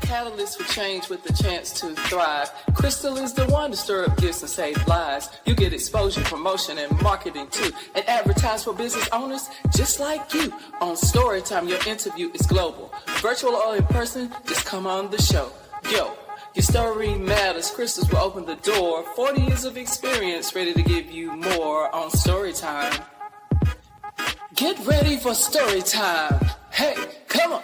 catalyst for change with the chance to thrive. Crystal is the one to stir up gifts and save lives. You get exposure, promotion, and marketing too. And advertise for business owners just like you. On Storytime, your interview is global. Virtual or in person, just come on the show. Yo, your story matters. Crystals will open the door. 40 years of experience, ready to give you more on Storytime. Get ready for Storytime. Hey, come on.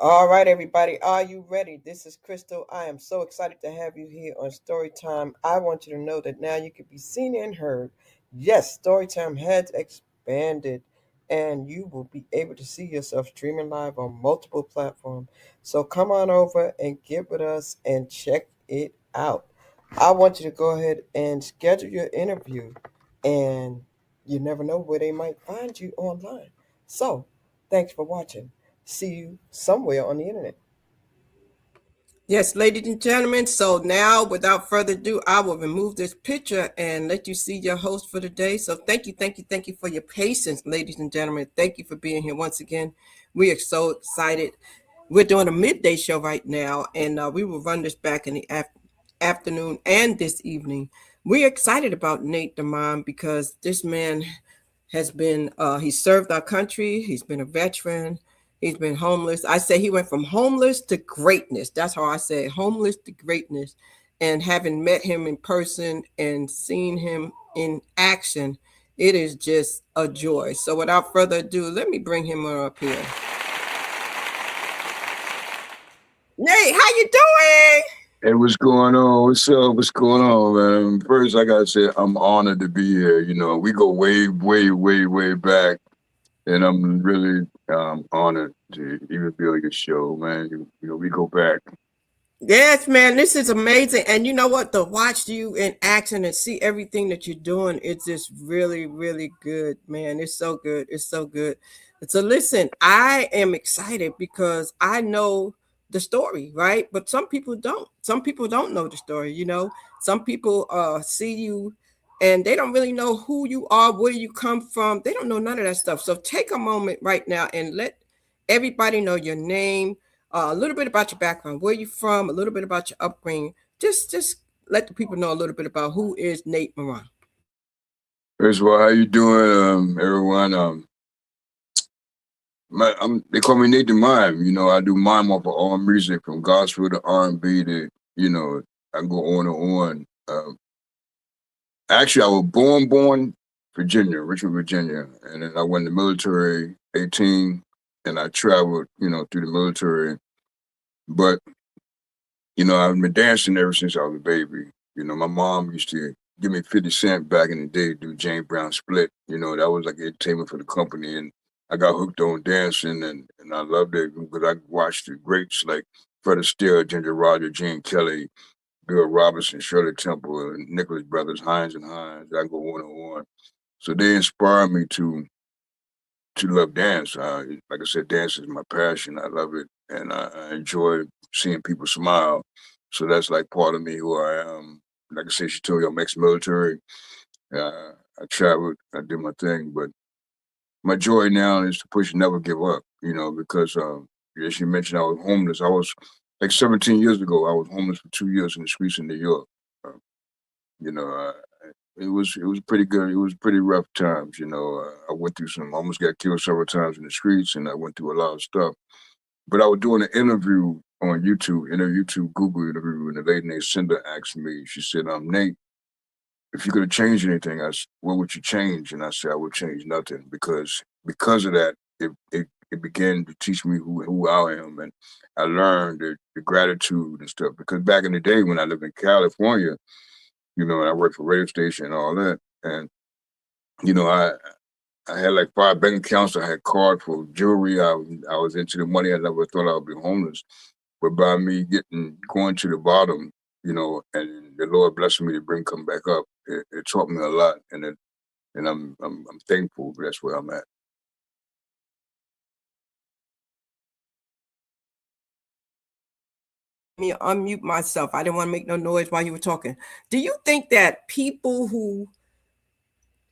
All right, everybody, are you ready? This is Crystal. I am so excited to have you here on Storytime. I want you to know that now you can be seen and heard. Yes, Storytime has expanded, and you will be able to see yourself streaming live on multiple platforms. So come on over and get with us and check it out. I want you to go ahead and schedule your interview, and you never know where they might find you online. So thanks for watching. See you somewhere on the internet. Yes, ladies and gentlemen. So now, without further ado, I will remove this picture and let you see your host for the day. So thank you for your patience, ladies and gentlemen. Thank you for being here once again. We are so excited. We're doing a midday show right now, and we will run this back in the afternoon and this evening. We're excited about Nate Moran because this man has been, he served our country. He's been a veteran. He's been homeless. I say he went from homeless to greatness. That's how I say it, homeless to greatness. And having met him in person and seen him in action, it is just a joy. So without further ado, let me bring him up here. Nate, how you doing? Hey, what's going on? What's up? What's going on, man? First, I gotta say I'm honored to be here. You know, we go way, way, way, way back, and I'm really honored to even be on your show, man. You know, we go back. Yes, man, this is amazing. And you know what? To watch you in action and see everything that you're doing, it's just really, really good, man. It's so good. It's so good. So listen, I am excited because I know the story, right? But some people don't. Some people don't know the story, you know. Some people see you and they don't really know who you are, where you come from. They don't know none of that stuff. So take a moment right now and let everybody know your name, a little bit about your background, where you're from, a little bit about your upbringing. Just let the people know a little bit about who is Nate Moran. First of all, how you doing, everyone? They call me Nate the Mime. You know, I do mime off of all music from gospel to R&B to, you know, I go on and on. Actually, I was born Virginia, Richmond, Virginia, and then I went in the military 18, and I traveled, through the military. But I've been dancing ever since I was a baby. My mom used to give me 50 cent back in the day to do James Brown split. That was like entertainment for the company, and I got hooked on dancing, and I loved it because I watched the greats like Fred Astaire, Ginger Rogers, Gene Kelly, Bill Robinson, Shirley Temple, and Nicholas Brothers, Hines and Hines. I go on and on. So they inspired me to love dance. Like I said, dance is my passion. I love it, and I enjoy seeing people smile. So that's like part of me who I am. Like I said, she told you I'm ex-military. I traveled, I did my thing, but my joy now is to push and never give up. Because as you mentioned, I was homeless. I was like 17 years ago. I was homeless for 2 years in the streets in New York. Uh, you know, uh, it was pretty good. It was pretty rough times. I went through some. Almost got killed several times in the streets, and I went through a lot of stuff. But I was doing an interview on YouTube, in a YouTube Google interview, and the lady named Cinda asked me. She said, Nate, if you could have changed anything, what would you change?" And I said, "I would change nothing because of that, it began to teach me who I am, and I learned the gratitude and stuff. Because back in the day when I lived in California, and I worked for a radio station and all that, and you know, I had like 5 bank accounts. I had card for jewelry. I was into the money. I never thought I would be homeless, but by me going to the bottom, and the Lord blessing me to come back up, it taught me a lot, and I'm thankful. That's where I'm at. Me unmute myself. I didn't want to make no noise while you were talking. Do you think that people who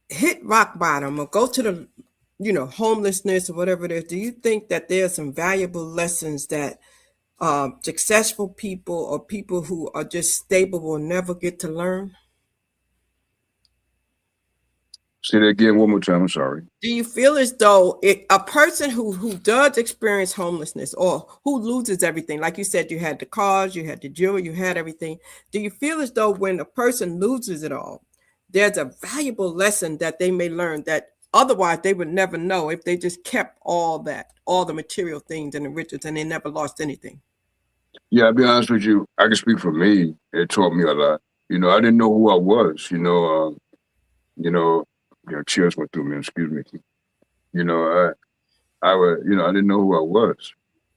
hit rock bottom or go to the, homelessness or whatever it is, do you think that there are some valuable lessons that successful people or people who are just stable will never get to learn? Say that again one more time. I'm sorry. Do you feel as though a person who does experience homelessness or who loses everything, like you said, you had the cars, you had the jewelry, you had everything. Do you feel as though when a person loses it all, there's a valuable lesson that they may learn that otherwise they would never know if they just kept all the material things and the riches and they never lost anything? Yeah, I'll be honest with you. I can speak for me. It taught me a lot. I didn't know who I was. You know, chills went through me. Excuse me. You know, I didn't know who I was.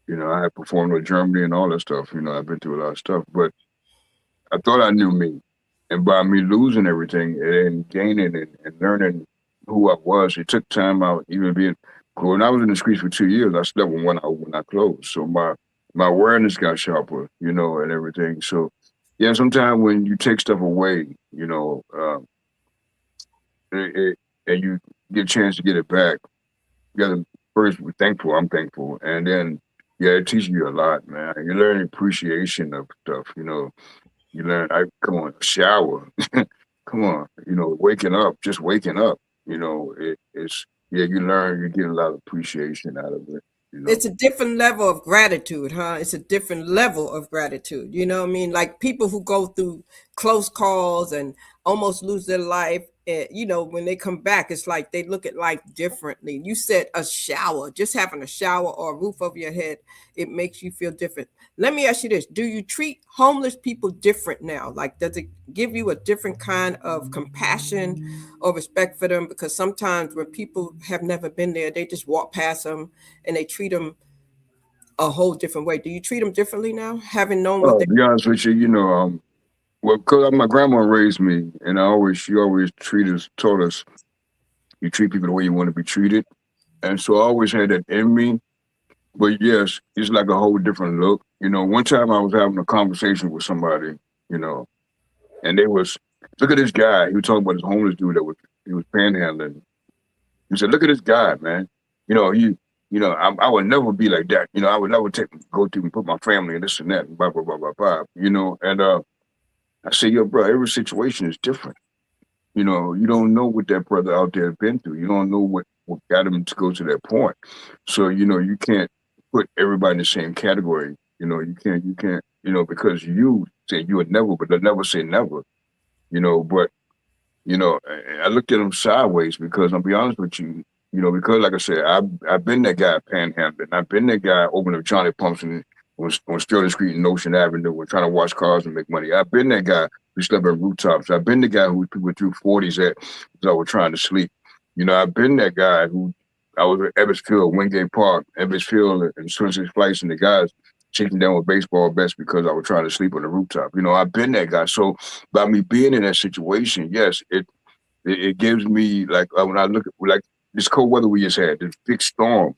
I had performed with Germany and all that stuff. I've been through a lot of stuff, but I thought I knew me. And by me losing everything and gaining and learning who I was, it took time out. Even being when I was in the streets for 2 years, I slept with one eye when I closed. So my awareness got sharper, and everything. So yeah, sometimes when you take stuff away, and you get a chance to get it back, you gotta first be thankful. I'm thankful, and then yeah, it teaches you a lot, man. You learn appreciation of stuff. You learn. I come on, shower, come on. Waking up, just waking up. It's yeah. You learn. You get a lot of appreciation out of it. It's a different level of gratitude, huh? It's a different level of gratitude. You know what I mean? Like people who go through close calls and almost lose their life. When they come back, it's like they look at life differently. You said a shower, just having a shower or a roof over your head, it makes you feel different. Let me ask you this. Do you treat homeless people different now? Like, does it give you a different kind of compassion or respect for them? Because sometimes when people have never been there, they just walk past them and they treat them a whole different way. Do you treat them differently now, having known what Oh, they? to be honest with you, well, because my grandma raised me, and she always told us, you treat people the way you want to be treated, and so I always had that in me. But yes, it's like a whole different look. One time I was having a conversation with somebody, you know, and they was, look at this guy. He was talking about this homeless dude he was panhandling. He said, look at this guy, man. I would never be like that. I would never go through and put my family in this and that, and blah blah blah blah blah. And I say, yo, bro, every situation is different. You don't know what that brother out there been through. You don't know what got him to go to that point. So, you can't put everybody in the same category. You can't, because you say you would never, but they'll never say never, but You know, I looked at them sideways because I'll be honest with you, because like I said, I've been that guy panhandling. I've been that guy opening up Johnny Pumps and on Sterling Street and Ocean Avenue and trying to wash cars and make money. I've been that guy who slept on rooftops. I've been the guy who people threw 40s at because I was trying to sleep. I've been that guy who I was at Ebbets Field, Wingate Park, Ebbets Field, and 26 Flights, and the guys chasing down with baseball bats because I was trying to sleep on the rooftop. I've been that guy. So by me being in that situation, yes, it gives me like when I look at like this cold weather we just had, this big storm.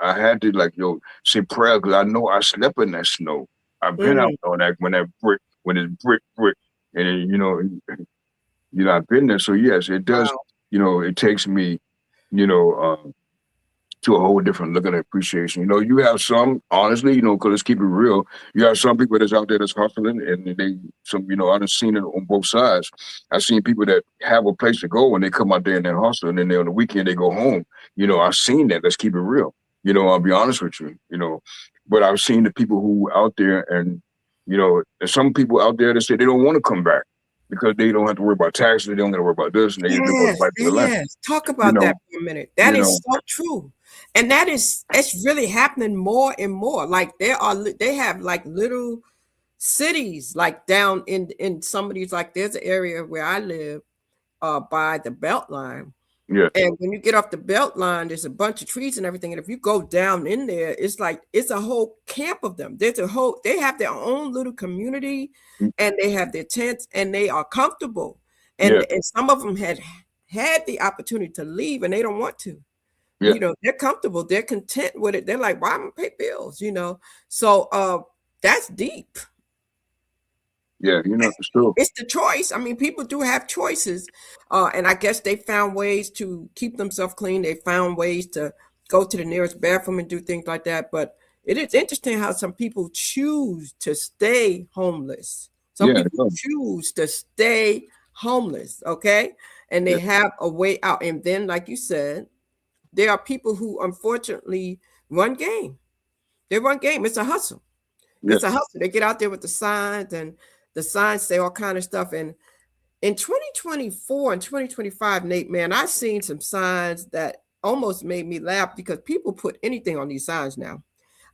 I had to say prayer because I know I slept in that snow. I've been out Mm, on that when it's brick, and then, I've been there. So yes, it does. wow. It takes me, you know, to a whole different look at appreciation. You have some, honestly, because let's keep it real. You have some people that's out there that's hustling, and I done seen it on both sides. I've seen people that have a place to go and they come out there and they hustle, and then on the weekend they go home. I've seen that. Let's keep it real. I'll be honest with you. But I've seen the people who out there, and there's some people out there that say they don't want to come back because they don't have to worry about taxes, they don't have to worry about this, and they want to Yes, fight for the land. yes. Talk You about know, that for a minute. you That know, is so true. And it's really happening more and more. Like they have like little cities like down in some of these, like there's an area where I live by the Beltline. yeah, And when you get off the belt line, there's a bunch of trees and everything. And if you go down in there, it's like it's a whole camp of them. They have their own little community and they have their tents and they are comfortable. yeah, And some of them had the opportunity to leave and they don't want to. yeah, They're comfortable, they're content with it. They're like, why am I pay bills? So that's deep. yeah. It's true. It's the choice. I mean, people do have choices, and I guess they found ways to keep themselves clean. They found ways to go to the nearest bathroom and do things like that. But it is interesting how some people choose to stay homeless. Some Yeah, people choose to stay homeless, okay? And yeah, they have a way out. And then, like you said, there are people who unfortunately run game. They run game. It's a hustle. yeah, It's a hustle. They get out there with the signs, and the signs say all kind of stuff. And in 2024 and 2025, Nate, man, I've seen some signs that almost made me laugh because people put anything on these signs now.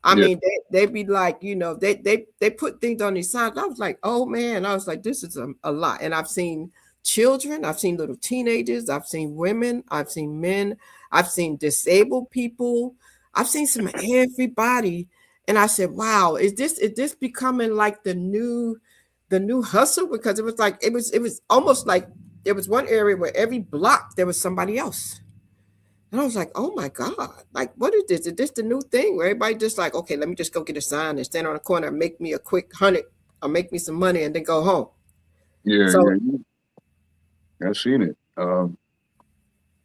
I yeah, mean, they be like, they put things on these signs. I was like, oh man, I was like, this is a lot. And I've seen children, I've seen little teenagers, I've seen women, I've seen men, I've seen disabled people, I've seen some everybody. And I said, wow, is this becoming like the new hustle? Because it was almost like there was one area where every block there was somebody else. And I was like, oh my God, like, what is this? Is this the new thing where everybody just like, okay, let me just go get a sign and stand on a corner and make me a quick 100 or make me some money and then go home. yeah, So yeah. I've seen it.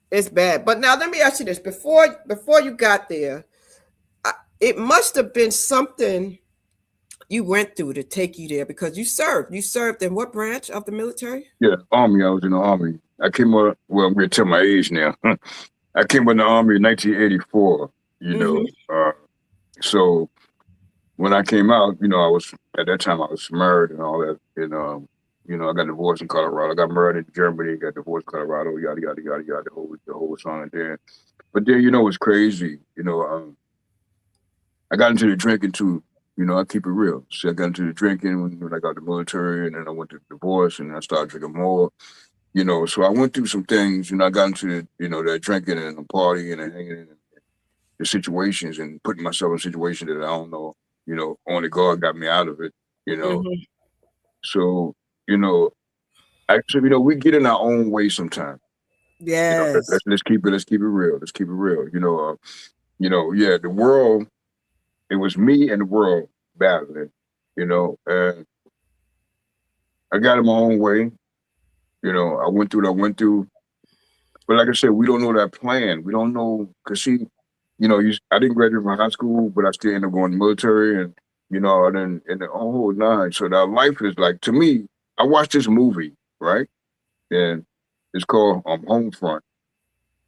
it's bad. But now let me ask you this. Before you got there, it must have been something you went through to take you there because you served. You served in what branch of the military? Yeah, Army. I was in the Army. I came up. Well, I'm gonna tell my age now. I came in the Army in 1984. Mm-hmm. So when I came out, I was at that time I was married and all that, and I got divorced in Colorado. I got married in Germany, got divorced in Colorado, yada yada yada yada, the whole song and then. But then it's crazy. I got into the drinking too. I keep it real. So I got into the drinking when I got the military, and then I went to divorce, and I started drinking more. So I went through some things. I got into that drinking and the partying and the hanging and the situations and putting myself in situations that I don't know. Only God got me out of it. Mm-hmm. So actually, we get in our own way sometimes. Yes. Let's keep it real. Let's keep it real. Yeah, the world. It was me and the world battling. And I got in my own way. I went through what I went through. But like I said, we don't know that plan. We don't know, because see, I didn't graduate from high school, but I still ended up going to the military and, and the whole nine. So that life is like, to me, I watched this movie, right? And it's called Homefront.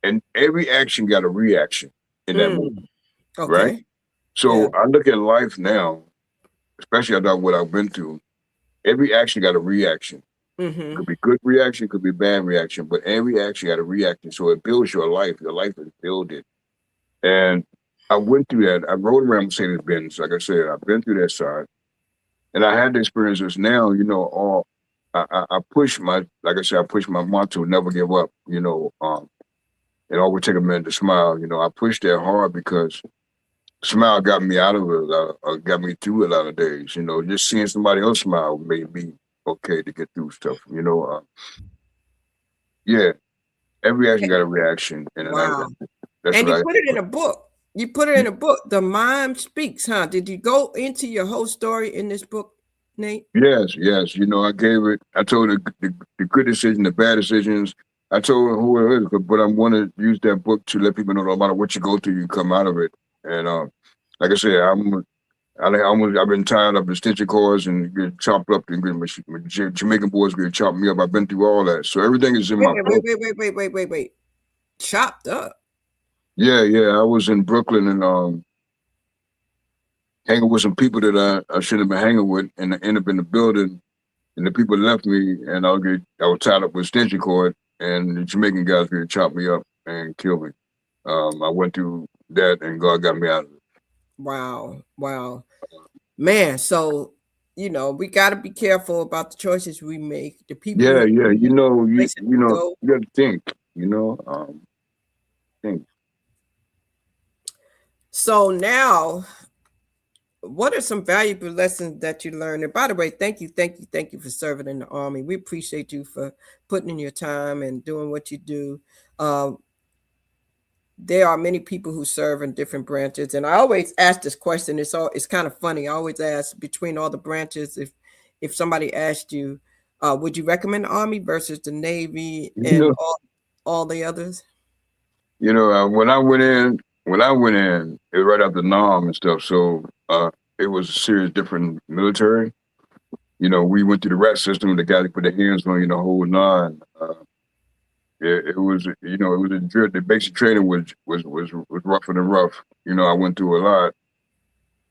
And every action got a reaction in that movie, right? Okay. So Yeah. I look at life now, especially about what I've been through. Every action got a reaction. It Mm-hmm. could be good reaction, could be bad reaction, but every reaction got a reaction. So it builds your life. Your life is building. And I went through that. I rode around Mercedes Benz. Like I said, I've been through that side. And I had the experiences now, all I push my, like I said, I push my motto, never give up, it always take a minute to smile. I pushed that hard because smile got me out of it, got me through a lot of days. Just seeing somebody else smile made me okay to get through stuff. Yeah, every reaction got a reaction, and Wow. that's And what you I. put it in a book. You put it in a book. The Mime Speaks, huh? Did you go into your whole story in this book, Nate? Yes, yes. I gave it. I told the good decision, the bad decisions. I told her who it is, but I'm going to use that book to let people know no matter what you go through, you come out of it. And like I said, I've been tired of extension cords and get chopped up. And Jamaican boys get chopped me up. I've been through all that, so everything is in Wait, my wait, book. wait, wait, wait, wait, wait, wait. Chopped up. Yeah, yeah. I was in Brooklyn and hanging with some people that I shouldn't have been hanging with, and I ended up in the building. And the people left me, and I was tied up with extension cord, and the Jamaican guys here chopped me up and killed me. I went through that, and God got me out of it. Wow. Wow. Man, so we got to be careful about the choices we make, the people Yeah, we yeah. meet, places we go. You got to think. Think. So now, what are some valuable lessons that you learned? And by the way, thank you, thank you, thank you for serving in the Army. We appreciate you for putting in your time and doing what you do. Um, there are many people who serve in different branches, and I always ask this question. It's kind of funny. I always ask between all the branches, if somebody asked you, would you recommend the Army versus the Navy You and know, all the others? when I went in, it was right after Nam and stuff. So it was a serious different military. We went through the rat system. The guys put their hands on you, the whole nine. It was, it was a drill. The basic training was rougher than rough. I went through a lot,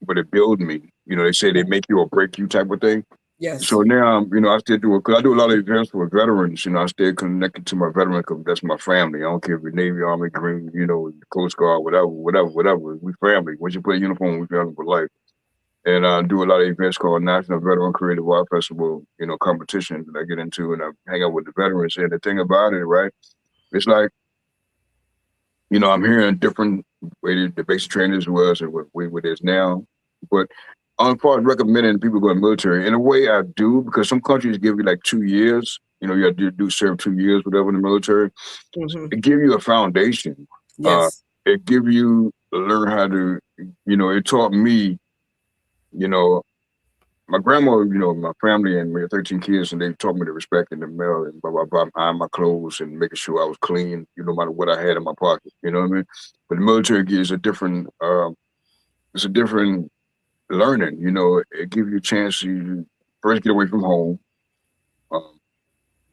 but it built me. They say they make you or break you type of thing. So Yes. now, I still cause I do a lot of events for veterans. I stay connected to my veteran because that's my family. I don't care if you're Navy, Army, Green, Coast Guard, whatever. We family. Once you put a uniform, we family for life. And I do a lot of events called National Veteran Creative Art Festival, competitions that I get into, and I hang out with the veterans. And the thing about it, right, it's like, I'm hearing different way the basic trainers was and what it is now. But as far as recommending people go to the military, in a way I do, because some countries give you like 2 years. You have to do serve 2 years, whatever, in the military. Hmm. It give you a foundation. Uh, Yes. it give you learn how to, it taught me, you know, my grandma, my family and we had 13 kids, and they taught me to respect and the mail and blah, blah, blah, iron my clothes and making sure I was clean, no matter what I had in my pocket, you know what I mean? But the military gives it's a different learning, it gives you a chance to first get away from home, um,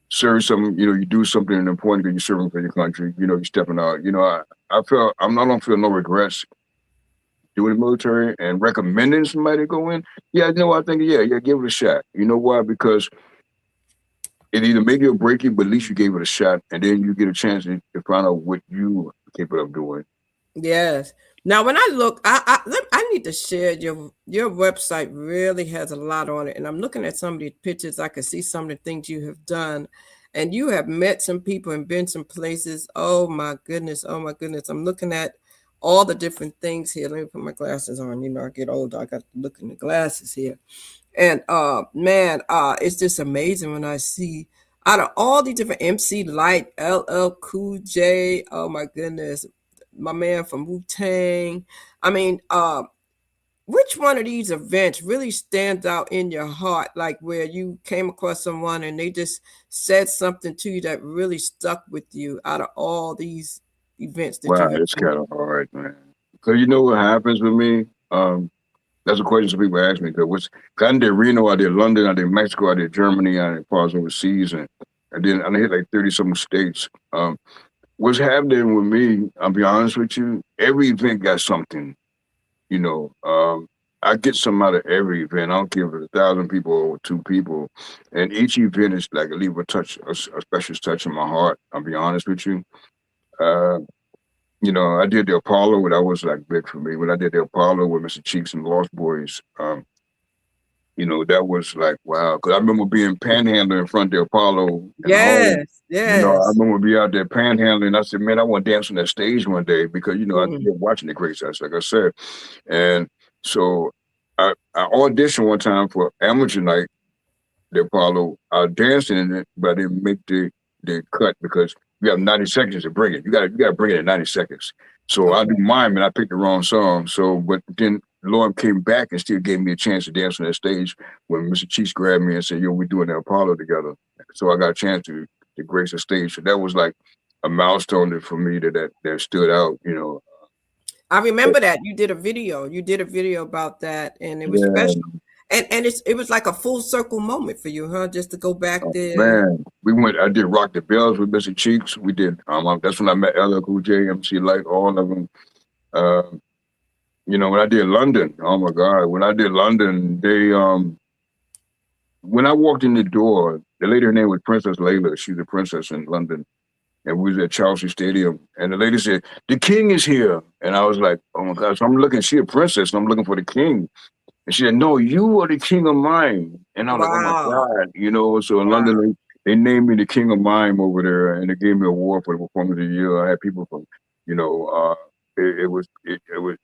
serve some, you do something important because you're serving for your country, you're stepping out. I don't feel no regrets doing the military and recommending somebody to go in. Yeah, I think, yeah, give it a shot. You know why? Because it either make you or break you, but at least you gave it a shot, and then you get a chance to find out what you are capable of doing. Yes. Now, when I look, I need to share your website. Really has a lot on it, and I'm looking at some of these pictures. I can see some of the things you have done, and you have met some people and been some places. Oh my goodness! Oh my goodness! I'm looking at all the different things here. Let me put my glasses on. I get older. I got to look in the glasses here. And man, it's just amazing when I see out of all the different MC Light, LL Cool J, oh my goodness, my man from Wu Tang. I mean, which one of these events really stands out in your heart, like where you came across someone and they just said something to you that really stuck with you out of all these events that you Wow, have it's been? kind of hard, man. So you know what happens with me? That's a question some people ask me. Cause I did Reno, I did London, I did Mexico, I did Germany, I did parts overseas, and then I hit like 30 some states. What's happening with me? I'll be honest with you. Every event got something. You know, I get something out of every event. I don't care if it's 1,000 people or 2 people, and each event is like leave a special touch in my heart. I'll be honest with you. Uh, I did the Apollo, that was like big for me. When I did the Apollo with Mr. Cheeks and Lost Boys, that was like wow. Because I remember being panhandling in front of the Apollo and all. Yes, I yes. remember being out there panhandling. I said, man, I want to dance on that stage one day because I Mm. grew up watching the Great Sets, like I said, and so I auditioned one time for amateur night, the Apollo. I danced in it, but I didn't make the cut because you have 90 seconds to bring it. You got to bring it in 90 seconds. So I do Okay. mime and I picked the wrong song. So, but then Lord came back and still gave me a chance to dance on that stage when Mr. Cheeks grabbed me and said, "Yo, we're doing the Apollo together." So I got a chance to grace the stage. So that was like a milestone for me that stood out. I remember that you did a video. You did a video about that, and it was Yeah, special. And it was like a full circle moment for you, huh? Just to go back oh, there. man. I did Rock the Bells with Mr. Cheeks. We did. That's when I met LL Cool J, MC Light, all of them. Uh, when I did London, oh my God, when I did London, when I walked in the door, the lady, her name was Princess Layla. She's a princess in London. And we was at Chelsea Stadium. And the lady said, "The king is here." And I was like, oh my God. So I'm looking, she a princess, and I'm looking for the king. And she said, "No, you are the king of mime." And I was like, oh my Wow. God. So in Wow. London, they named me the king of mime over there, and they gave me an award for the performance of the year. I had people from, you know, it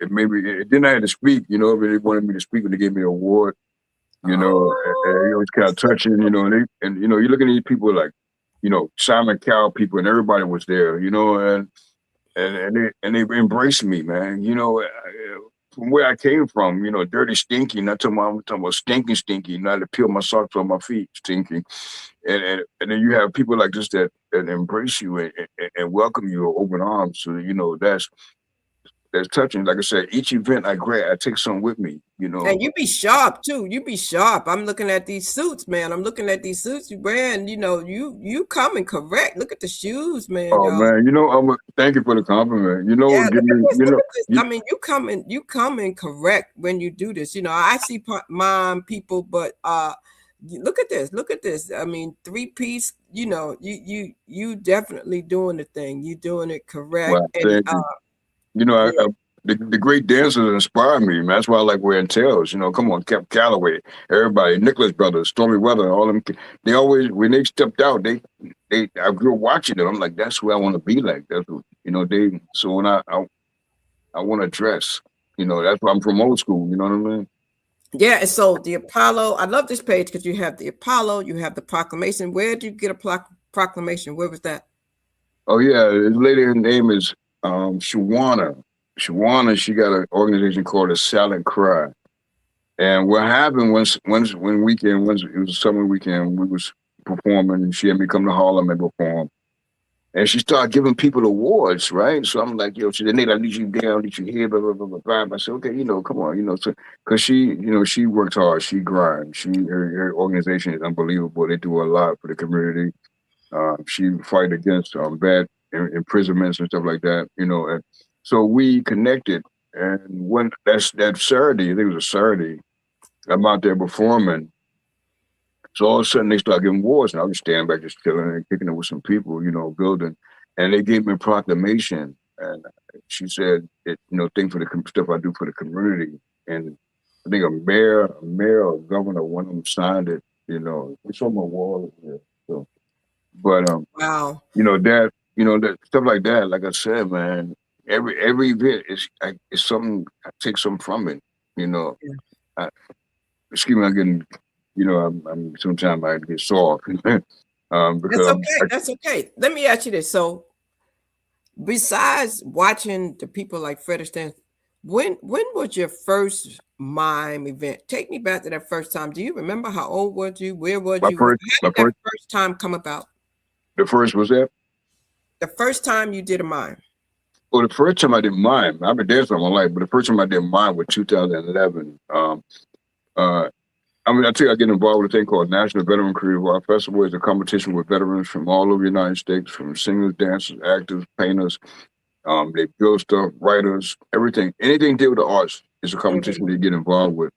made me, then I had to speak, but they wanted me to speak when they gave me an award, and it was kind of touching, you're looking at these people like, Simon Cowell people, and everybody was there, and they embraced me, man. From where I came from, dirty, stinky. Not talking about, I'm talking about stinking, stinky. Not to peel my socks on my feet, stinky. And then you have people like this that embrace you and welcome you with open arms. So that's touching. Like I said, each event I take something with me. And you be sharp too. You be sharp. I'm looking at these suits, man. I'm looking at these suits you wearing. You coming correct. Look at the shoes, man, Oh y'all. man, thank you for the compliment. Yeah, Give look at me, this. Look at this. you, I mean, you coming correct when you do this. I see mom people, but look at this. Look at this. I mean, 3-piece. You definitely doing the thing. You doing it correct. well, And thank you. The great dancers inspire me, man. That's why I like wearing tails. Come on, Cap Calloway, everybody, Nicholas Brothers, Stormy Weather, all them. They always, when they stepped out, I grew up watching them. I'm like, that's who I want to be like. That's what, they. So when I want to dress, that's why I'm from old school. You know what I mean? yeah, and so the Apollo. I love this page because you have the Apollo, you have the proclamation. Where did you get a proclamation? Where was that? Oh yeah, this lady, her name is Shawana. Shawana, she got an organization called the Silent Cry. And what happened once it was a summer weekend, we was performing, and she had me come to Harlem and perform. And she started giving people awards, right? So I'm like, yo, she said, "Nate, I need you down, I need you here, blah, blah, blah, blah, blah." I said, okay, come on, so, because she works hard, she grinds. Her organization is unbelievable. They do a lot for the community. She fight against bad imprisonments and stuff like that, and so we connected. And when that Saturday, I think it was a Saturday, I'm out there performing. So all of a sudden they start giving awards, and I was standing back just chilling and kicking it with some people, building. And they gave me a proclamation, and she said, "Thank for the stuff I do for the community." And I think a mayor or governor, one of them signed it. It's on my wall here. So, but Wow. that stuff like that. Like I said, man, every event is something. I take something from it. Yeah. Excuse me, I'm getting, I'm sometimes I get soft because That's okay. That's okay. Let me ask you this. So, besides watching the people like Fred Astaire, when was your first mime event? Take me back to that first time. Do you remember how old was you? Where was my you? first, How did that first time come about? the first was that. The first time you did a mime. Well, the first time I did mime, I've been dancing all my life, but the first time I did mime was 2011. I tell you, I get involved with a thing called National Veteran Creative Art Festival. It's a competition with veterans from all over the United States, from singers, dancers, actors, painters. They build stuff, writers, everything, anything to do with the arts. It's a Mm-hmm. competition they get involved with.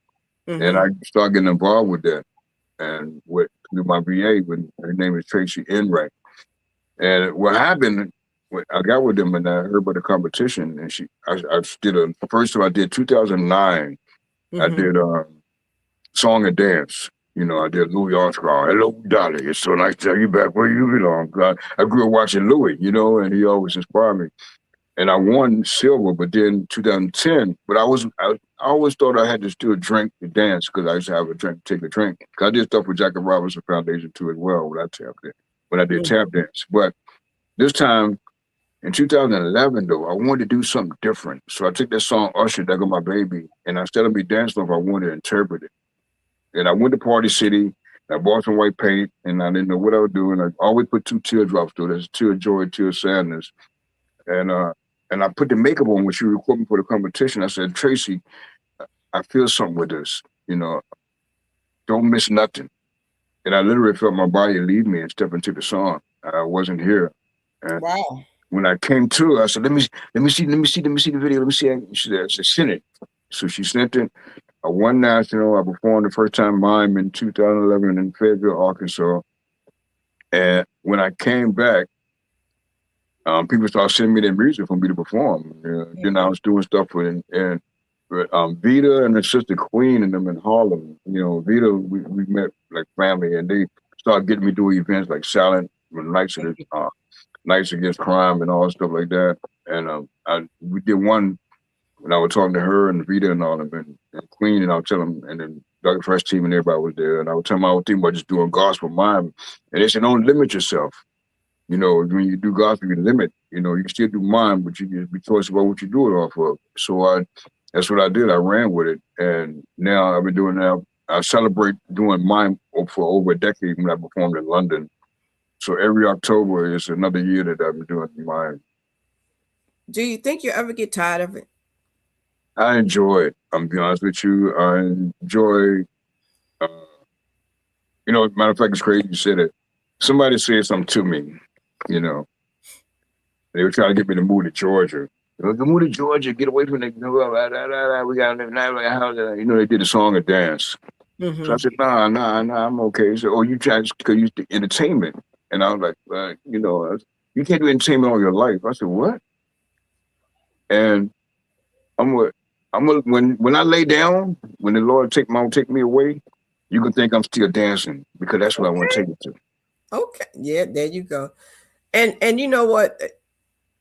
And Mm-hmm. I started getting involved with that. And with through my VA, when her name is Tracy Enright. And what happened, when I got with them and I heard about the competition, and I did first time I did 2009. I Mm-hmm. did song and dance. You know, I did Louis Armstrong. Hello, Dolly. It's so nice to have you back where you belong. I grew up watching Louis, you know, and he always inspired me. And I won silver, but then 2010. But I always thought I had to still drink to dance because I used to have a drink, take a drink. 'Cause I did stuff with Jackie Robinson Foundation too as well when I did tap dance. But this time in 2011, though, I wanted to do something different. So I took that song Usher, There Go My Baby, and instead of me dancing off, I wanted to interpret it. And I went to Party City. I bought some white paint, and I didn't know what I was doing. I always put two teardrops through it. There's a tear of joy, tear of sadness. And I put the makeup on when she recorded me for the competition. I said, Tracy, I feel something with this. You know, don't miss nothing. And I literally felt my body leave me and step into the song. I wasn't here. And Wow. when I came to, I said, let me see the video. Let me see it. She said, send it. So she sent it. I won national. I performed the first time mime in 2011 in Fayetteville, Arkansas. And when I came back, people started sending me their music for me to perform. Then I was doing stuff and Vita and her sister Queen and them in Harlem. You know, Vita, we met like family, and they started getting me doing events like silent nights against crime and all stuff like that. And we did one when I was talking to her and Vita and all of them and Queen, and I was telling them, and then Doug Fresh team and everybody was there, and I was telling my whole team about just doing gospel mime, and they said, don't limit yourself. You know, when you do gospel, you limit. You know, you can still do mime, but you just be choice about what you do it off of. So that's what I did. I ran with it, and now I've been doing that. I celebrate doing mime for over a decade when I performed in London. So every October is another year that I've been doing mime. Do you think you ever get tired of it? I enjoy it. I'm be honest with you. I enjoy. Uh, matter of fact, it's crazy you said it. Somebody said something to me. You know, they were trying to get me to move to Georgia. Move to Georgia, get away from the. We got to live now. You know, they did a song and dance. So I Mm-hmm. said, nah, I'm okay. He said, oh, you trying to use the entertainment? And I was like, you can't do entertainment all your life. I said, what? And I'm what. When I lay down, when the Lord take me away, you can think I'm still dancing because that's what I want to take it to. Okay. Yeah, there you go. And you know what?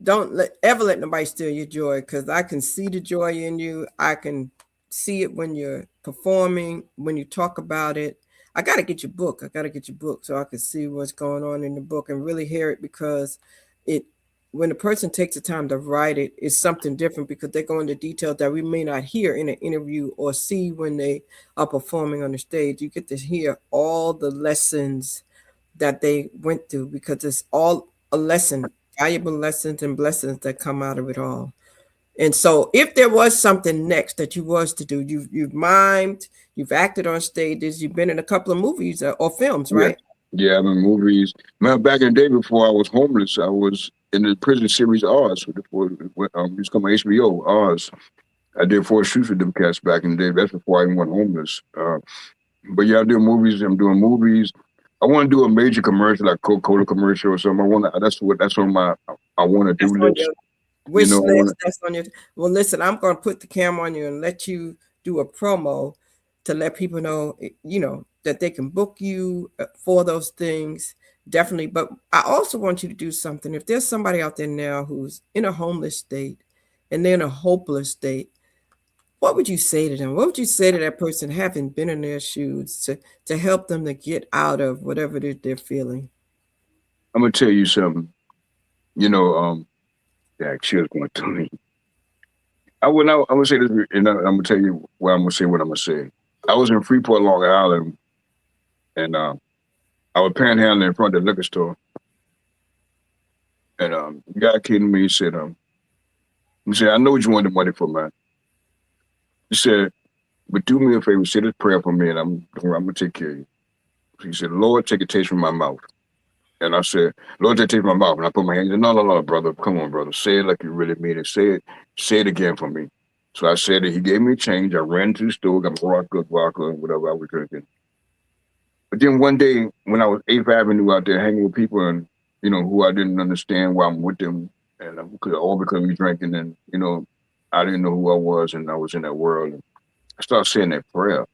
Don't ever let nobody steal your joy, because I can see the joy in you. I can see it when you're performing, when you talk about it. I got to get your book. I got to get your book so I can see what's going on in the book and really hear it, because it when a person takes the time to write it, it's something different, because they go into detail that we may not hear in an interview or see when they are performing on the stage. You get to hear all the lessons that they went through, because it's all a lesson, valuable lessons and blessings that come out of it all. And so if there was something next that you was to do, you've mimed, you've acted on stages, you've been in a couple of movies or films, Yeah, right? yeah. I'm in movies. Man, back in the day before I was homeless, I was in the prison series Oz. It's called my HBO Oz. I did 4 shoots with them cats back in the day. That's before I even went homeless. But yeah, I do movies. I'm doing movies. I want to do a major commercial, like Coca-Cola commercial or something. That's on my I want to That's do on list. your You know, wish I want list. to. That's on your. Well, listen, I'm going to put the camera on you and let you do a promo to let people know, that they can book you for those things. Definitely. But I also want you to do something. If there's somebody out there now who's in a homeless state and they're in a hopeless state, what would you say to them? What would you say to that person having been in their shoes to help them to get out of whatever it is they're feeling? I'm gonna tell you something. You know, yeah, she was going to me. I'm gonna say this, and I'm gonna tell you what I'm gonna say. What I'm gonna say. I was in Freeport, Long Island, and I was panhandling in front of the liquor store, and the guy came to me. He said, I know what you want the money for, man. He said, but do me a favor, say this prayer for me, and I'm gonna take care of you. He said, Lord, take a taste from my mouth. And I said, Lord, take a taste from my mouth. And I put my hands, no, brother, come on, brother, say it like you really mean it. Say it again for me. So I said that he gave me a change. I ran to the store, got my vodka, and whatever I was drinking. But then one day when I was 8th Avenue out there hanging with people and, who I didn't understand why I'm with them, and because we drinking and, I didn't know who I was and I was in that world. And I started saying that prayer,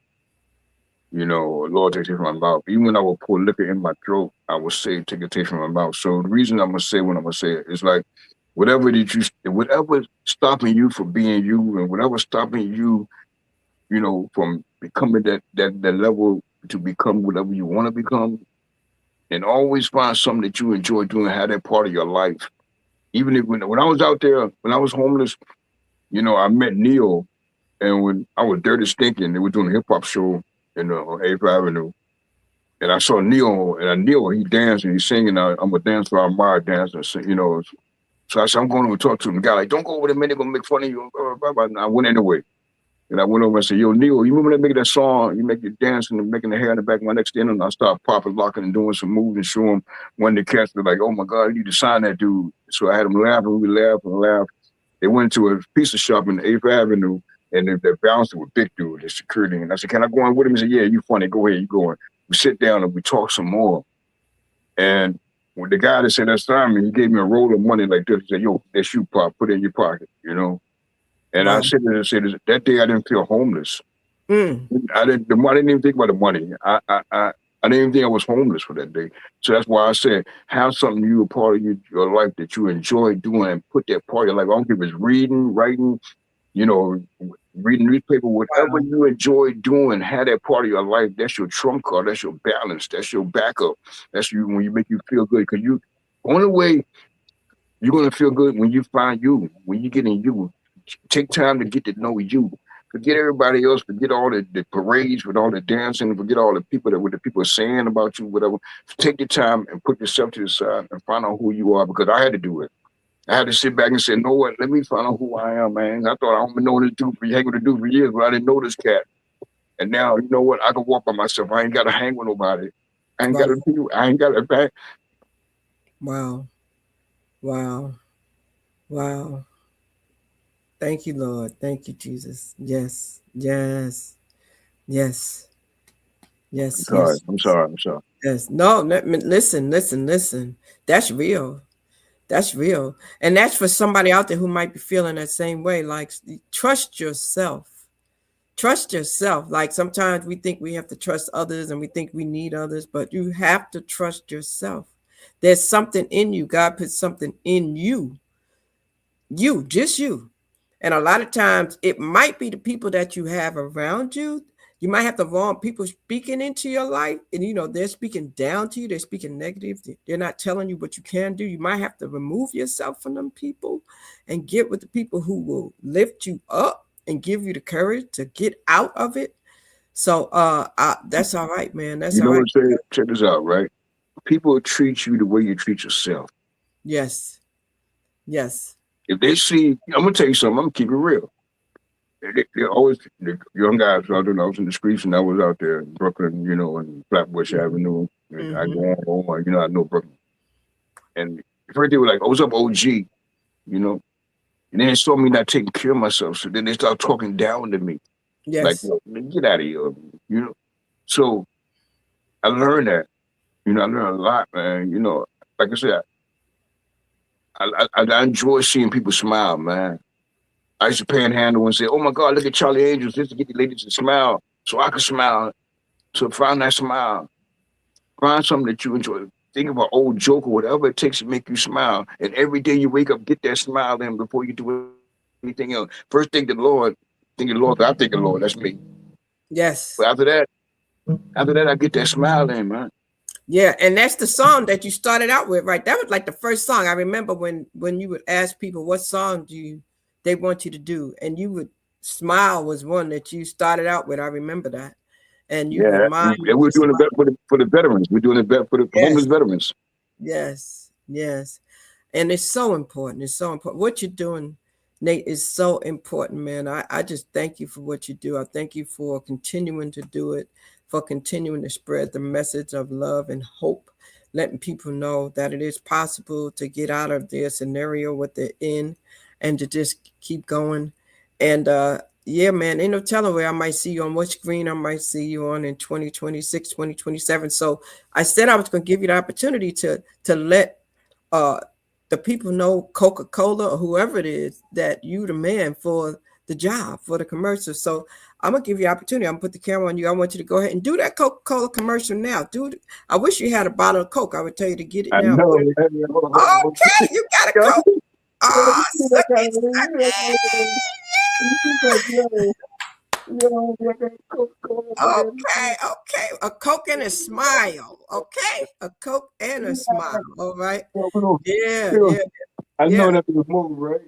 Lord, take it from my mouth. Even when I would pour liquor in my throat, I would say, take a taste from my mouth. So the reason I'm going to say what I'm going to say is like, whatever's stopping you from being you and whatever's stopping you, from becoming that level to become whatever you want to become, and always find something that you enjoy doing, have that part of your life. Even if when I was out there, when I was homeless, I met Neil, and when I was dirty stinking, they were doing a hip hop show on 8th Avenue, and I saw Neil, and Neil, he danced and he's singing. I'm a dancer, I'm a dancer, So I said, I'm going over and talk to him. The guy like, don't go over there, man, they're gonna make fun of you. And I went anyway. And I went over and said, yo, Neil, you remember that making that song? You make you dancing and making the hair in the back of my neck stand, and I start popping, locking, and doing some moves and show him. One of the cats were like, oh my God, you need to sign that dude. So I had them laughing, we laughed and laughed. They went to a pizza shop in 8th Avenue, and the bouncer was a big dude, the security. And I said, can I go in with him? He said, yeah, you funny, go ahead, you go in. We sit down and we talk some more. And when the guy that said that signed me, he gave me a roll of money like this. He said, yo, that's you, Pop, put it in your pocket, And wow. I said that day I didn't feel homeless. I didn't even think about the money. I didn't even think I was homeless for that day. So that's why I said, have something you a part of your life that you enjoy doing and put that part of your life. I don't care if it's reading, writing, reading newspaper, whatever you enjoy doing, have that part of your life. That's your trump card. That's your balance. That's your backup. That's you when you make you feel good. Because only way you're going to feel good when you find you, when you get in you. Take time to get to know you. Forget everybody else. Forget all the parades with all the dancing. Forget all the people what the people are saying about you, whatever. Take the time and put yourself to the side and find out who you are, because I had to do it. I had to sit back and say, no, what? Let me find out who I am, man. I thought I've been knowing this dude hanging with the dude for years, but I didn't know this cat. And now, you know what? I can walk by myself. I ain't got to hang with nobody. I ain't got to back. Wow. Thank you, Lord. Thank you, Jesus. Yes. I'm sorry. Yes. No, listen. That's real. And that's for somebody out there who might be feeling that same way. Like, trust yourself. Like, sometimes we think we have to trust others and we think we need others, but you have to trust yourself. There's something in you. God put something in you. Just you. And a lot of times it might be the people that you have around you. You might have the wrong people speaking into your life, and they're speaking down to you. They're speaking negative. They're not telling you what you can do. You might have to remove yourself from them people and get with the people who will lift you up and give you the courage to get out of it. So that's all right, man. That's all right. Check this out, right? People treat you the way you treat yourself. Yes. If they see, I'm gonna tell you something. I'm gonna keep it real. They're always the young guys. I was in the streets and I was out there in Brooklyn, and Flatbush Avenue. I go on, I know Brooklyn. And first they were like, "Oh, what's up, OG?" And then they saw me not taking care of myself, so then they start talking down to me. Yes. Like, get out of here, So I learned that. I learned a lot, man. Like I said, I enjoy seeing people smile, man. I used to panhandle and say, oh my God, look at Charlie Angels, just to get the ladies to smile so I can smile. So find that smile. Find something that you enjoy. Think of an old joke or whatever it takes to make you smile. And every day you wake up, get that smile in before you do anything else. First, thank the Lord. Thank the Lord. I thank the Lord. That's me. Yes. But after that, I get that smile in, man. Yeah, and that's the song that you started out with, right? That was like the first song. I remember when you would ask people what song they want you to do, and you would smile was one that you started out with. I remember that. And you we're doing it for the veterans. We're doing it for the homeless veterans. Yes. And it's so important. What you're doing, Nate, is so important, man. I just thank you for what you do. I thank you for continuing to do it, for continuing to spread the message of love and hope, letting people know that it is possible to get out of their scenario what they're in and to just keep going And yeah, man, ain't no telling where I might see you on, what screen I might see you on in 2026, 2027. So I said I was going to give you the opportunity to let uh, the people know, Coca-Cola or whoever it is, that you the man for the job, for the commercial. So I'm going to give you an opportunity. I'm going to put the camera on you. I want you to go ahead and do that Coca-Cola commercial now. Dude, I wish you had a bottle of Coke. I would tell you to get it I now. know. Okay, you got a Coke. Oh, okay. A Coke and a smile. Okay, a Coke and a smile. All right. Yeah, yeah, I yeah. know that's the move, right?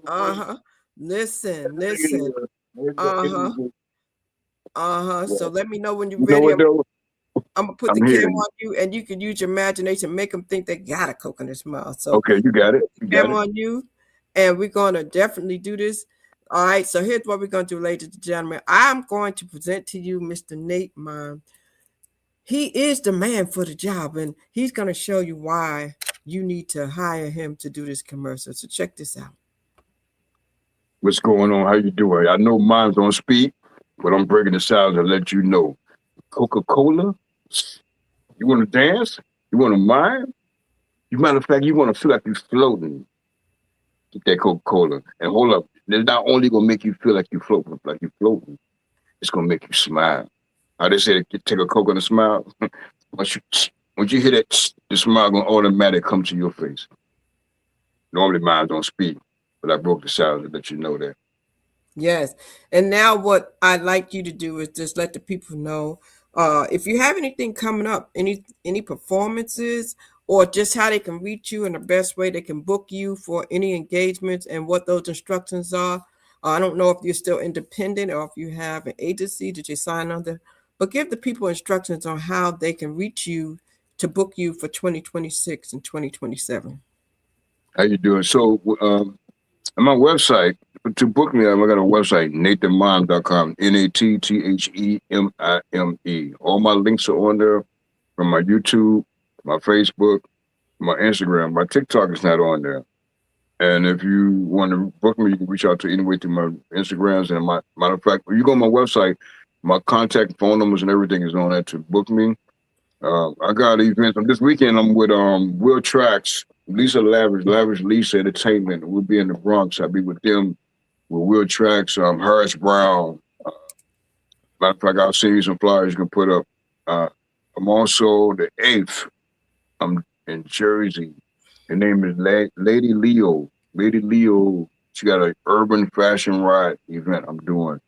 Uh-huh. Listen. Uh-huh. Uh-huh. So let me know when you're You know ready. what though? I'm gonna put I'm the camera here. on you, and you can use your imagination, make them think they got a Coke in their mouth. So Okay, you got it. put You the got camera it. on you, and we're gonna definitely do this. All right. So here's what we're gonna do, ladies and gentlemen. I'm going to present to you Mr. Nate Moran. He is the man for the job, and he's gonna show you why you need to hire him to do this commercial. So check this out. What's going on? How you doing? I know mine's on speed, but I'm breaking the silence to let you know. Coca-Cola? You want to dance? You want to mime? You matter of fact, you want to feel like you're floating. Get that Coca-Cola. And hold up. It's not only gonna make you feel like you float, like you're floating, it's gonna make you smile. How they say take a Coke and a smile? Once you hear that, the smile gonna automatically come to your face. Normally mine don't speak, but I broke the silence to let you know that. Yes. And now what I'd like you to do is just let the people know if you have anything coming up, any performances, or just how they can reach you and the best way they can book you for any engagements and what those instructions are. I don't know if you're still independent or if you have an agency that you sign under, but give the people instructions on how they can reach you to book you for 2026 and 2027. How you doing? So on my website, to book me, I got a website, natethemime.com, NATTHEMIME. All my links are on there from my YouTube, my Facebook, my Instagram. My TikTok is not on there. And if you want to book me, you can reach out to anyway through my Instagrams. And my matter of fact, when you go on my website, my contact phone numbers and everything is on there to book me. I got events. This weekend I'm with Will Tracks, Lisa Lavish Lisa Entertainment. We'll be in the Bronx. I'll be with them with Will Tracks, Harris Brown. Matter of fact, I'll send you some flyers you can put up. I'm also the 8th. I'm in Jersey. Her name is Lady Leo. Lady Leo, she got an urban fashion ride event I'm doing.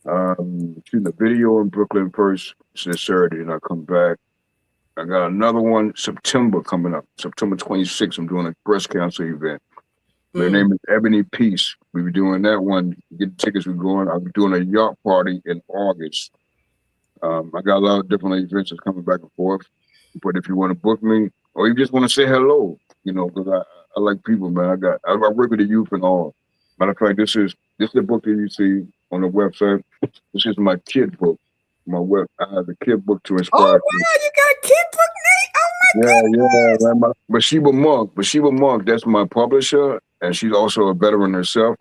Shooting a video in Brooklyn first this Saturday, and I come back. I got another one September coming up. September 26th, I'm doing a breast cancer event. Her name is Ebony Peace. We were doing that one. Get the tickets, we're going. I'm doing a yacht party in August. I got a lot of different events that's coming back and forth. But if you want to book me, or you just want to say hello, because I like people, man. I work with the youth and all. Matter of fact, this is the book that you see on the website. This is my kid book. I have a kid book to inspire. Oh, wow, you got a kid book, Nate? Oh, my Yeah, goodness. man. Bathsheba Monk, that's my publisher, and she's also a veteran herself.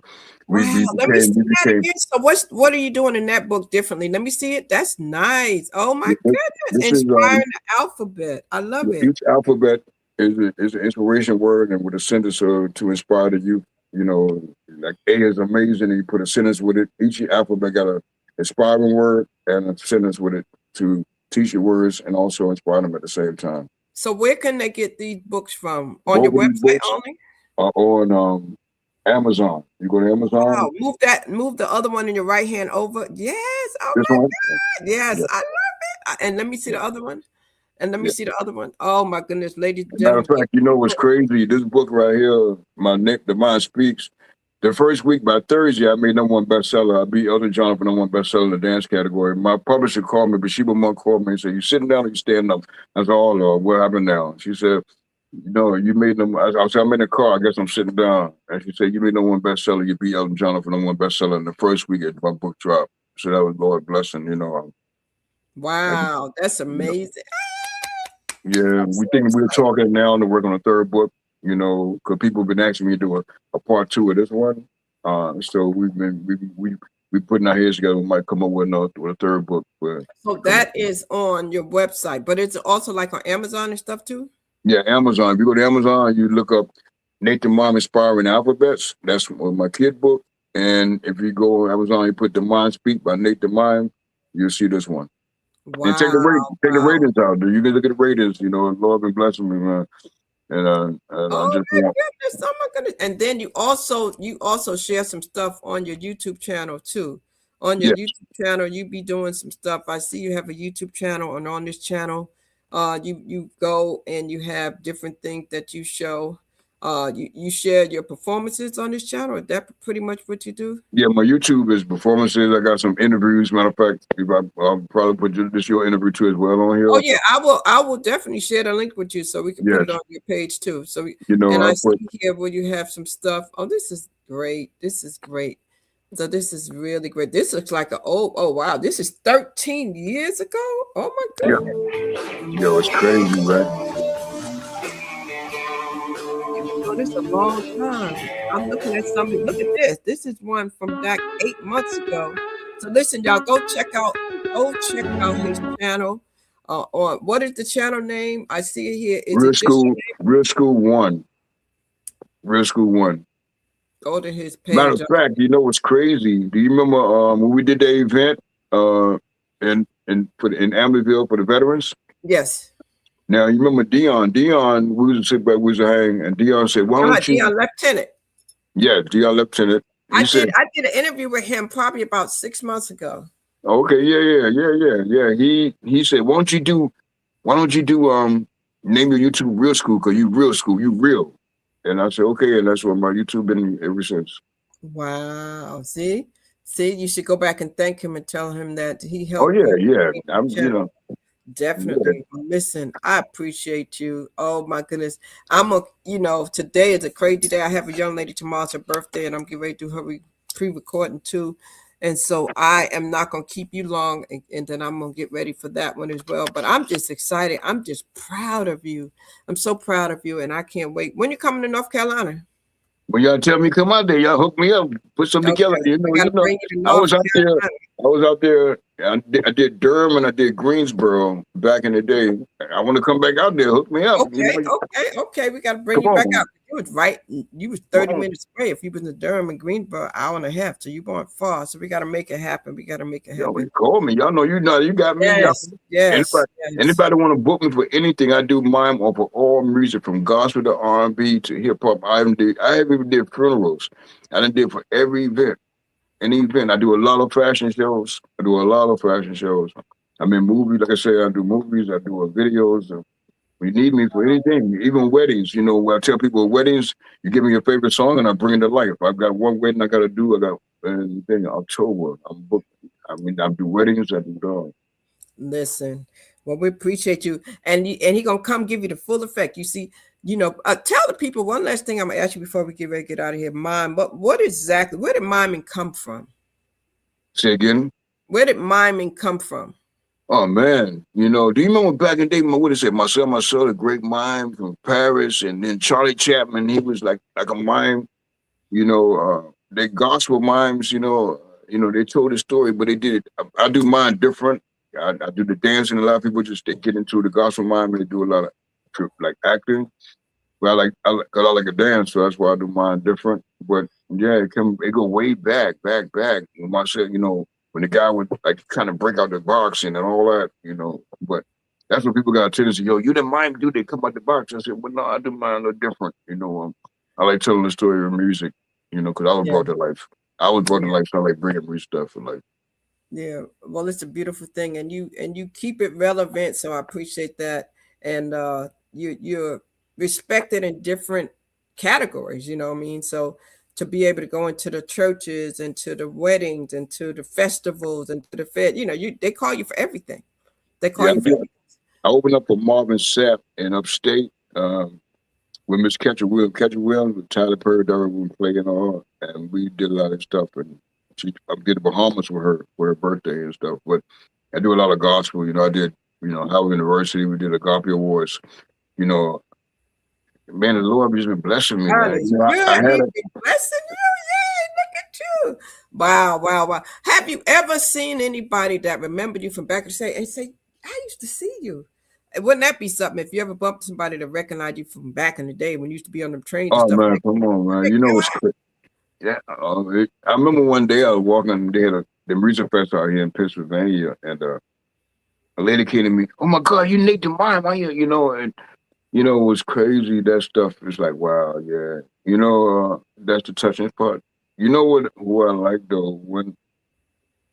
Wow, let me see We that became. again. So what are you doing in that book differently? Let me see it. That's nice. Oh my goodness. This is Inspiring the alphabet. I love it. each alphabet is an inspiration word, and with a sentence to inspire the youth. Like A is amazing, and you put a sentence with it. Each alphabet got a inspiring word and a sentence with it to teach you words and also inspire them at the same time. So where can they get these books from? On Both your of these website books only? are on Amazon. You go to Amazon. Wow. Move the other one in your right hand over. Yes. Oh This my one. God. Yes. Yeah. I love it. And let me see the other one. And let me Yeah. see the other one. Oh my goodness, ladies and Matter of gentlemen. fact, you know what's crazy? This book right here, The Mind Speaks. The first week by Thursday, I made #1 bestseller. I beat Elton John for #1 bestseller in the dance category. My publisher called me, Bathsheba Monk called me and said, "You sitting down or you standing up?" I said, "Oh Lord, what happened now?" She said, you made them. I said, "I'm in the car. I guess I'm sitting down." And she said, "You made #1 bestseller. You beat Elton John for #1 bestseller in the first week at my book drop." So that was Lord blessing. Wow, that's You know, amazing. yeah, I'm so we thinking we're excited. talking now to work on a third book. Because people have been asking me to do a part 2 of this one. So we putting our heads together. We might come up with a third book. So that is on your website, but it's also like on Amazon and stuff too? Yeah, Amazon. If you go to Amazon, you look up Nate Moran Inspiring Alphabets. That's my kid book. And if you go on Amazon, you put The Mind Speak by Nate Moran, you'll see this one. Wow. And take the ratings out. You can look at the ratings. Lord been blessing me, man. And I just want. Goodness, oh my goodness. And then you also share some stuff on your YouTube channel too. On your YouTube channel, you be doing some stuff. I see you have a YouTube channel, and on this channel, you go and you have different things that you show. You share your performances on this channel. Is that pretty much what you do? Yeah, my YouTube is performances. I got some interviews. Matter of fact, I'll probably put your interview too as well on here. Oh yeah, I will definitely share the link with you so we can put it on your page too. So and I see here where you have some stuff. Oh, this is great. This is great. So this is really great. This looks like oh wow, this is 13 years ago. Oh my goodness. Yo, it's crazy, right? Oh, this is a long time. I'm looking at something. Look at this. This is one from back 8 months ago. So listen, y'all, go check out his channel. On what is the channel name? I see it here. Real School One. Real School One. Go to his page. Matter of fact, you know what's crazy? Do you remember when we did the event in Amityville for the veterans? Yes. Now you remember Dion? Dion, we was sit back, we was hang, and Dion said, "Why don't you?" Dion Lieutenant. Yeah, Dion Lieutenant. I did an interview with him probably about 6 months ago. Okay, yeah. He said, "Why don't you do name your YouTube Real School? Cause you real school, you real." And I said, "Okay," and that's what my YouTube been ever since. Wow. See, you should go back and thank him and tell him that he helped. Oh yeah. I'm Definitely. Yeah. Listen, I appreciate you. Oh my goodness. Today is a crazy day. I have a young lady tomorrow's her birthday, and I'm getting ready to do her pre-recording too. And so I am not going to keep you long, and then I'm going to get ready for that one as well. But I'm just excited. I'm just proud of you. I'm so proud of you, and I can't wait. When you coming to North Carolina? When y'all tell me come out there, y'all hook me up, put something together. I was out there. I did Durham and I did Greensboro back in the day. I want to come back out there. Hook me up. Okay. We got to bring you back out. You was right. You was 30 minutes away. If you was in Durham and Greensboro, an hour and a half. So you weren't far. So we got to make it happen. Yo, call me. Y'all know you got me. Yes. Anybody want to book me for anything? I do mime over all music from gospel to R&B to hip hop. I even did funerals. I done did for every event. Any event. I do a lot of fashion shows. I mean, movies. Like I say, I do movies. I do videos. When you need me for anything, even weddings. Where I tell people at weddings, you give me your favorite song and I bring it to life. I've got one wedding I got to do. I got anything October. I'm booked. I mean, I do weddings. I do dog. Listen, well, we appreciate you, and he gonna come give you the full effect. You see, tell the people one last thing I'm gonna ask you before we get ready to get out of here. Mime, but where did miming come from? Say again. Where did miming come from? Oh man, do you remember back in the day? What is it? Marcel, the great mime from Paris, and then Charlie Chaplin. He was like a mime. They gospel mimes. They told the story, but they did it. I do mine different. I do the dancing. A lot of people they get into the gospel mime and they do a lot of like acting. Well, I like a dance, so that's why I do mine different. But yeah, it go way back. When Marcel, when the guy would like kind of break out the boxing and all that, but that's when people got a tendency, you didn't mind do they come out the box. I said, well, no, I do mine a little different. I like telling the story of music, because I was brought to life. I was brought to life, so I like bringing new stuff to life. Yeah, well, it's a beautiful thing, and you keep it relevant, so I appreciate that. And you're respected in different categories, you know what I mean? So to be able to go into the churches and to the weddings and to the festivals and to the fed, they call you for everything. They call you for everything. I opened up for Marvin Sapp in Upstate with Miss Ketcher Williams with Tyler Perry, we were playing all, and we did a lot of stuff. And I did the Bahamas with her for her birthday and stuff. But I do a lot of gospel. I did, Howard University. We did the Gospel Awards. Man, the Lord has been blessing me. Man. He's been blessing you. Yay, look Wow. Have you ever seen anybody that remembered you from back and say, I used to see you? Wouldn't that be something if you ever bumped somebody that recognized you from back in the day when you used to be on them trains and Oh stuff man, like come on, man. that? You know what's crazy? Yeah, I remember one day I was walking. They had the music fest out here in Pennsylvania, and a lady came to me. Oh my God, you Nate Moran, why you? And it was crazy. That stuff is like, wow, yeah. That's the touching part. You know what? Who I like though, when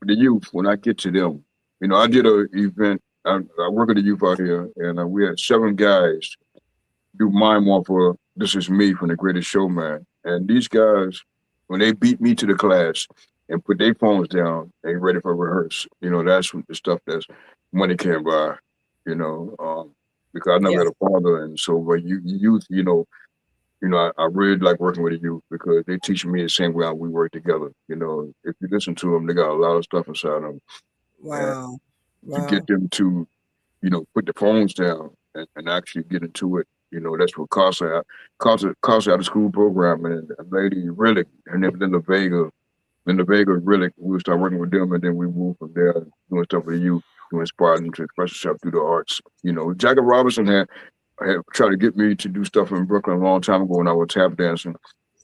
the youth, when I get to them, I did a event. I work at the youth out here, and we had 7 guys do mime off of This Is Me from The Greatest Showman. And these guys, when they beat me to the class and put their phones down, they ready for rehearse. That's the stuff that's money can't buy, because I never Yes. had a father. And so, but youth, I really like working with the youth because they teach me the same way we work together. If you listen to them, they got a lot of stuff inside them. And Wow. to get them to, put the phones down and actually get into it, that's what Casa out of school program. And a lady, really, her name is Linda Vega, really, we start working with them, and then we move from there, doing stuff with the youth, to inspire them to express themselves through the arts. Jackie Robinson had tried to get me to do stuff in Brooklyn a long time ago when I was tap dancing.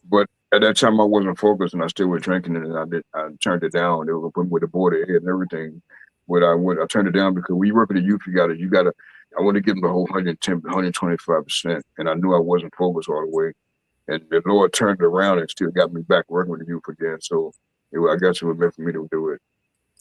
But at that time, I wasn't focused, and I still was drinking it, and I turned it down. They were putting with the board ahead and everything. But I turned it down because when you work with the youth, you gotta. I want to give them the whole 110, 125%, and I knew I wasn't focused all the way. And the Lord turned it around and still got me back working with the youth again. So I guess it was meant for me to do it.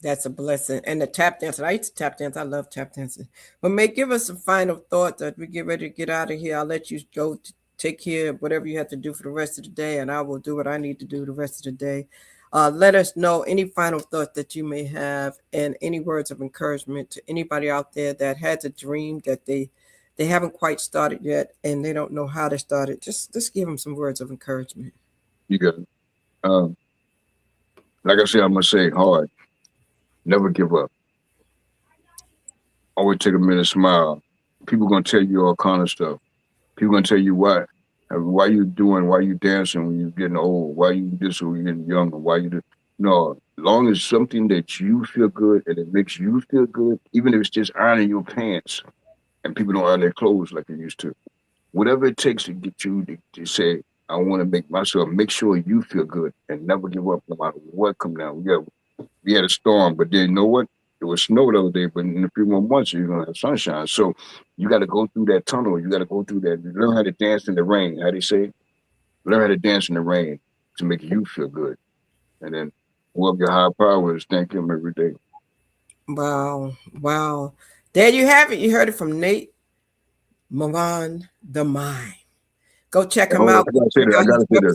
That's a blessing. And the tap dancing, I used to tap dance. I love tap dancing. But May, give us some final thoughts as we get ready to get out of here. I'll let you go to take care of whatever you have to do for the rest of the day, and I will do what I need to do the rest of the day. Let us know any final thoughts that you may have and any words of encouragement to anybody out there that has a dream that they haven't quite started yet and they don't know how to start it. Just give them some words of encouragement. You got it. Like I said, I'm going to say hard. Never give up. Always take a minute, smile. People going to tell you all kind of stuff. People going to tell you why you dancing when you're getting old, why you this when you're getting younger, why you do. No, as long as something that you feel good and it makes you feel good, even if it's just ironing your pants and people don't iron their clothes like they used to. Whatever it takes to get you to say, I want to make sure you feel good and never give up no matter what come down. We had a storm, but then you know what? It was snow the other day, but in a few more months, you're going to have sunshine. So you got to go through that tunnel. You got to go through that. Learn how to dance in the rain. How they say? Learn how to dance in the rain to make you feel good. And then whoever your higher power is, thank him every day. Wow. There you have it. You heard it from Nate Moran, the mime. Go check him out. I got to say this.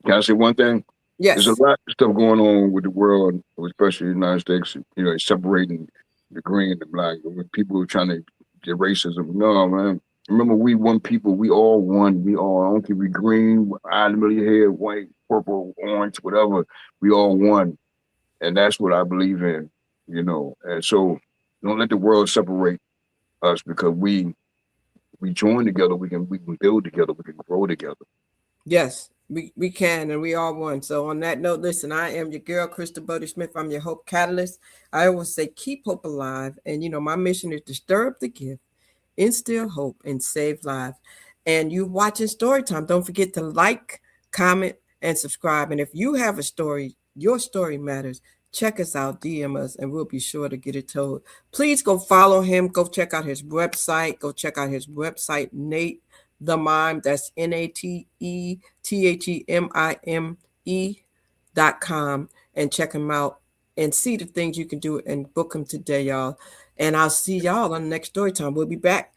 Can I say one thing? Yes. There's a lot of stuff going on with the world, especially the United States, separating the green and the black. With people who are trying to get racism. No, man. Remember, we one people. We all one. I don't care if we green, eye in the middle of your head, white, purple, orange, whatever. We all one. And that's what I believe in, And so don't let the world separate us because we join together. We can build together. We can grow together. Yes. We can, and we are one. So on that note, listen, I am your girl, Crystal Bodie Smith. I'm your hope catalyst. I always say, keep hope alive. And, my mission is to stir up the gift, instill hope, and save lives. And you watching Storytime, don't forget to like, comment, and subscribe. And if you have a story, your story matters. Check us out, DM us, and we'll be sure to get it told. Please go follow him. Go check out his website. Nate the Mime, that's NATETHEMIME.com, and check him out and see the things you can do and book him today, y'all. And I'll see y'all on the next Storytime. We'll be back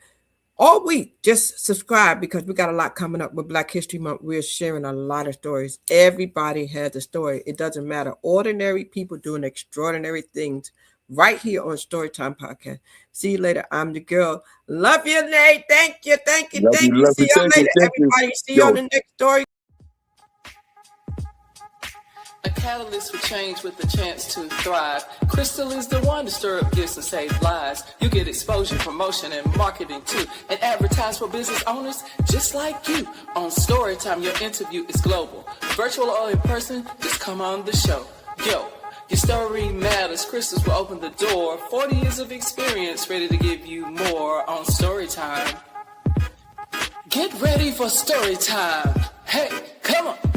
all week. Just subscribe because we got a lot coming up with Black History Month. We're sharing a lot of stories. Everybody has a story. It doesn't matter. Ordinary people doing extraordinary things right here on Storytime Podcast. See you later. I'm the girl. Love you, Nate. Thank you. See y'all later, everybody. See you on the next story. A catalyst for change with the chance to thrive. Crystal is the one to stir up gifts and save lives. You get exposure, promotion, and marketing too. And advertise for business owners just like you. On Storytime, your interview is global. Virtual or in person, just come on the show. Yo, your story matters. Crystals will open the door. 40 years of experience, ready to give you more on Storytime. Get ready for Storytime. Hey, come on.